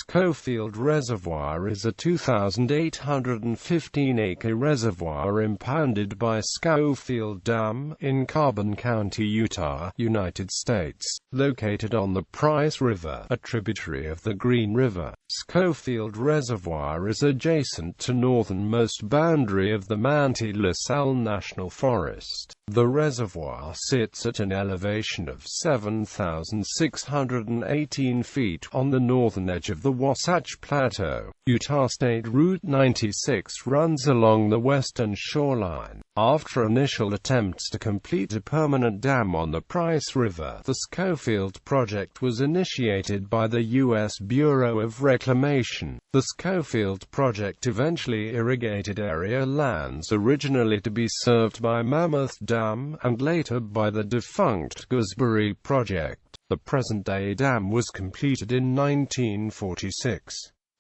Scofield Reservoir is a 2,815-acre reservoir impounded by Scofield Dam, in Carbon County, Utah, United States, located on the Price River, a tributary of the Green River. Scofield Reservoir is adjacent to northernmost boundary of the Manti-La Sal National Forest. The reservoir sits at an elevation of 7,618 feet on the northern edge of the Wasatch Plateau.Utah State Route 96 runs along the western shoreline. After initial attempts to complete a permanent dam on the Price River, the Schofield project was initiated by the U.S. Bureau of Reclamation. The Schofield project eventually irrigated area lands originally to be served by Mammoth Dam, and later by the defunct Gooseberry project. The present-day dam was completed in 1946.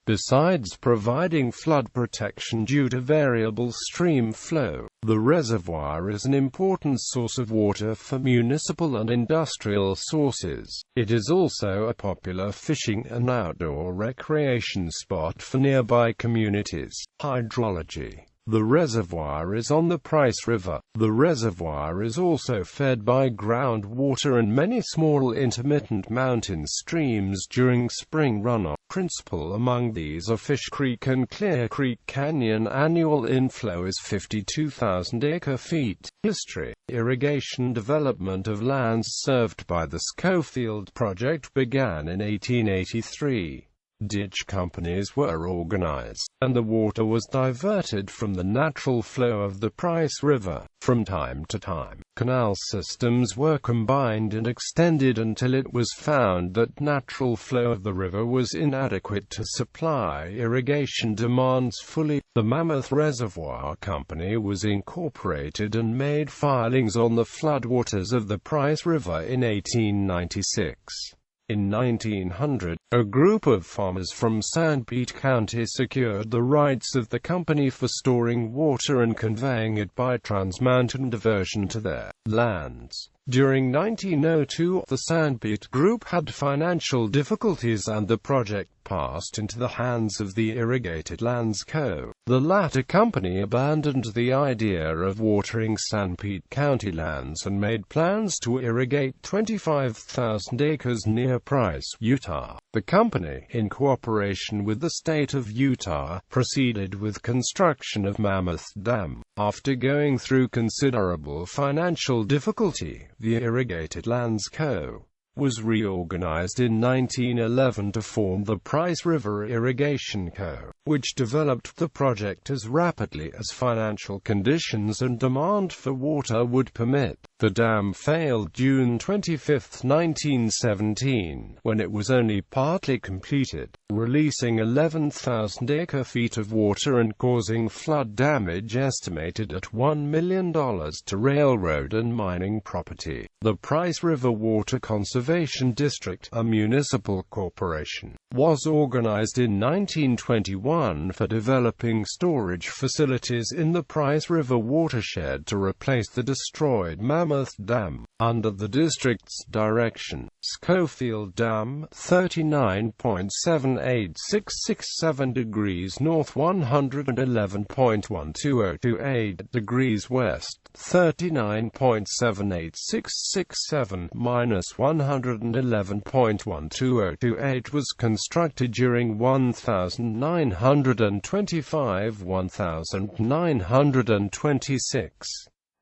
Besides providing flood protection due to variable stream flow, the reservoir is an important source of water for municipal and industrial sources. It is also a popular fishing and outdoor recreation spot for nearby communities. Hydrology. The reservoir is on the Price River. The reservoir is also fed by groundwater and many small intermittent mountain streams during spring runoff. Principal among these are Fish Creek and Clear Creek Canyon. Annual inflow is 52,000 acre-feet. History. Irrigation development of lands served by the Schofield project began in 1883. Ditch companies were organized, and the water was diverted from the natural flow of the Price River. From time to time, canal systems were combined and extended until it was found that natural flow of the river was inadequate to supply irrigation demands fully. The Mammoth Reservoir Company was incorporated and made filings on the floodwaters of the Price River in 1896. In 1900, a group of farmers from Sanpete County secured the rights of the company for storing water and conveying it by trans-mountain diversion to their lands. During 1902, the Sanpete Group had financial difficulties and the project passed into the hands of the Irrigated Lands Co. The latter company abandoned the idea of watering Sanpete County lands and made plans to irrigate 25,000 acres near Price, Utah. The company, in cooperation with the state of Utah, proceeded with construction of Mammoth Dam. After going through considerable financial difficulty, the Irrigated Lands Co. was reorganized in 1911 to form the Price River Irrigation Co., which developed the project as rapidly as financial conditions and demand for water would permit. The dam failed June 25, 1917, when it was only partly completed, releasing 11,000 acre-feet of water and causing flood damage estimated at $1 million to railroad and mining property. The Price River Water Conservation District, a municipal corporation, was organized in 1921 for developing storage facilities in the Price River watershed to replace the destroyed Mammoth Dam. Under the district's direction, Schofield Dam, 39.78667 degrees north, 111.12028 degrees west, 39.78667 minus 111.12028 was constructed during 1925–1926.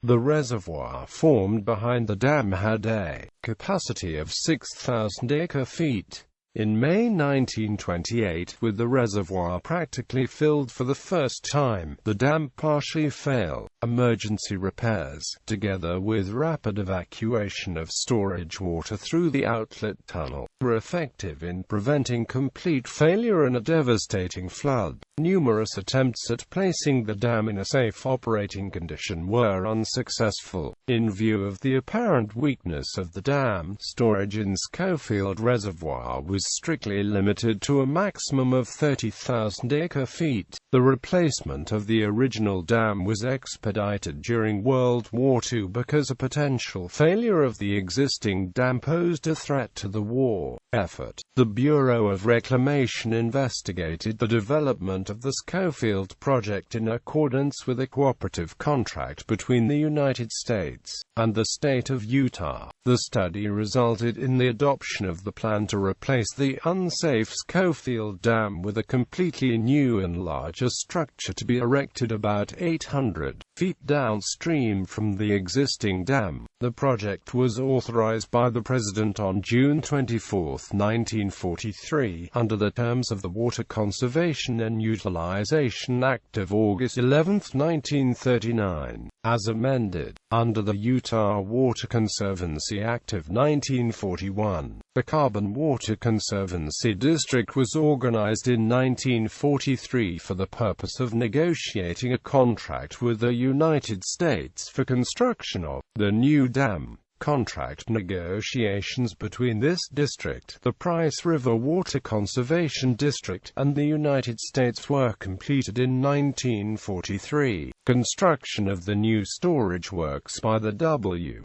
The reservoir formed behind the dam had a capacity of 6,000 acre-feet. In May 1928, with the reservoir practically filled for the first time, the dam partially failed. Emergency repairs, together with rapid evacuation of storage water through the outlet tunnel, were effective in preventing complete failure and a devastating flood. Numerous attempts at placing the dam in a safe operating condition were unsuccessful. In view of the apparent weakness of the dam, storage in Scofield Reservoir was strictly limited to a maximum of 30,000 acre-feet. The replacement of the original dam was expedited during World War II because a potential failure of the existing dam posed a threat to the war effort. The Bureau of Reclamation investigated the development of the Scofield project in accordance with a cooperative contract between the United States and the state of Utah. The study resulted in the adoption of the plan to replace the unsafe Scofield Dam with a completely new and larger structure to be erected about 800 feet downstream from the existing dam. The project was authorized by the President on June 24, 1943, under the terms of the Water Conservation and Utilization Act of August 11, 1939, as amended, under the Utah Water Conservancy Act of 1941. The Carbon Water Conservancy District was organized in 1943 for the purpose of negotiating a contract with the United States for construction of the new dam. Contract negotiations between this district, the Price River Water Conservation District, and the United States were completed in 1943. Construction of the new storage works by the W.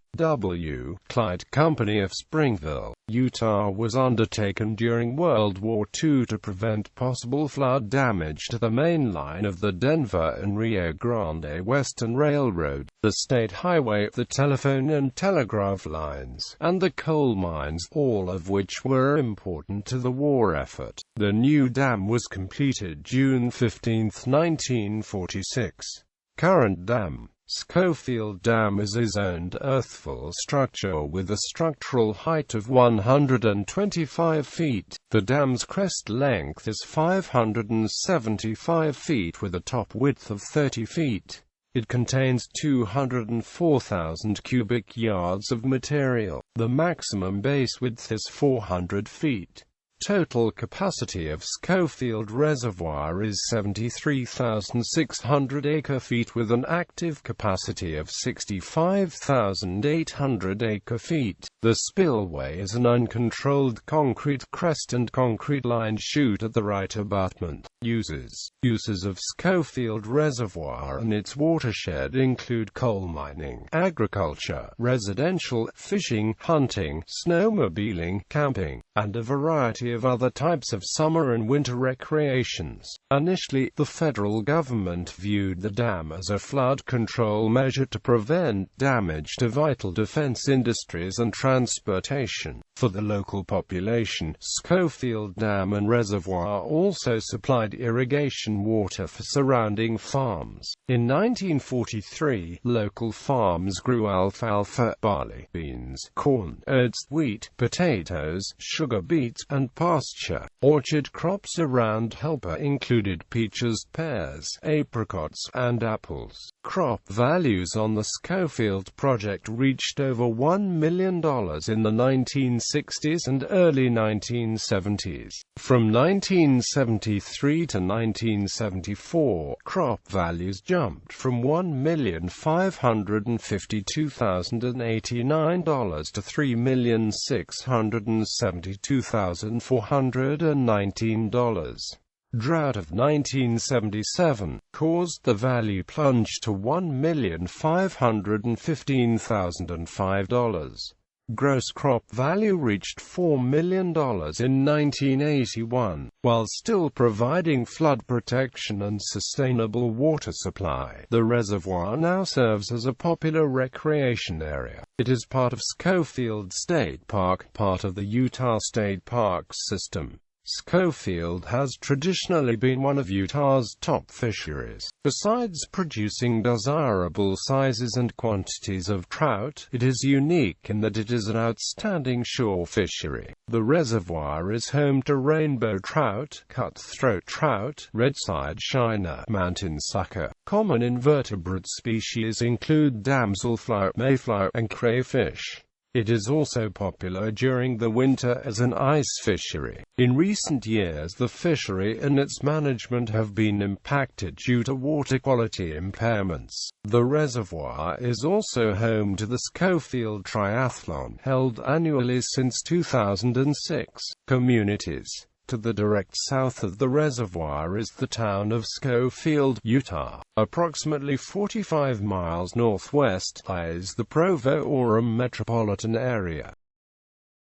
Clyde Company of Springville, Utah was undertaken during World War II to prevent possible flood damage to the main line of the Denver and Rio Grande Western Railroad, the state highway, the telephone and telegraph lines, and the coal mines, all of which were important to the war effort. The new dam was completed June 15, 1946. Current dam. Scofield Dam is a zoned earthfall structure with a structural height of 125 feet. The dam's crest length is 575 feet with a top width of 30 feet. It contains 204,000 cubic yards of material. The maximum base width is 400 feet. Total capacity of Scofield Reservoir is 73,600 acre-feet with an active capacity of 65,800 acre-feet. The spillway is an uncontrolled concrete crest and concrete-lined chute at the right abutment. Uses of Scofield Reservoir and its watershed include coal mining, agriculture, residential, fishing, hunting, snowmobiling, camping, and a variety of other types of summer and winter recreations. Initially, the federal government viewed the dam as a flood control measure to prevent damage to vital defense industries and transportation. For the local population, Scofield Dam and Reservoir also supplied irrigation water for surrounding farms. In 1943, local farms grew alfalfa, barley, beans, corn, oats, wheat, potatoes, sugar beets, and pasture. Orchard crops around Helper included peaches, pears, apricots, and apples. Crop values on the Scofield project reached over $1 million in the 1960s and early 1970s. From 1973 to 1974, crop values jumped from $1,552,089 to $3,672,419. Drought of 1977 caused the value plunge to $1,515,005. Gross crop value reached $4 million in 1981, while still providing flood protection and sustainable water supply. The reservoir now serves as a popular recreation area. It is part of Schofield State Park, part of the Utah State Parks system. Schofield has traditionally been one of Utah's top fisheries. Besides producing desirable sizes and quantities of trout, it is unique in that it is an outstanding shore fishery. The reservoir is home to rainbow trout, cutthroat trout, red-side shiner, mountain sucker. Common invertebrate species include damselfly, mayfly, and crayfish. It is also popular during the winter as an ice fishery. In recent years, the fishery and its management have been impacted due to water quality impairments. The reservoir is also home to the Scofield Triathlon, held annually since 2006. Communities. To the direct south of the reservoir is the town of Scofield, Utah. Approximately 45 miles northwest lies the Provo-Orem metropolitan area.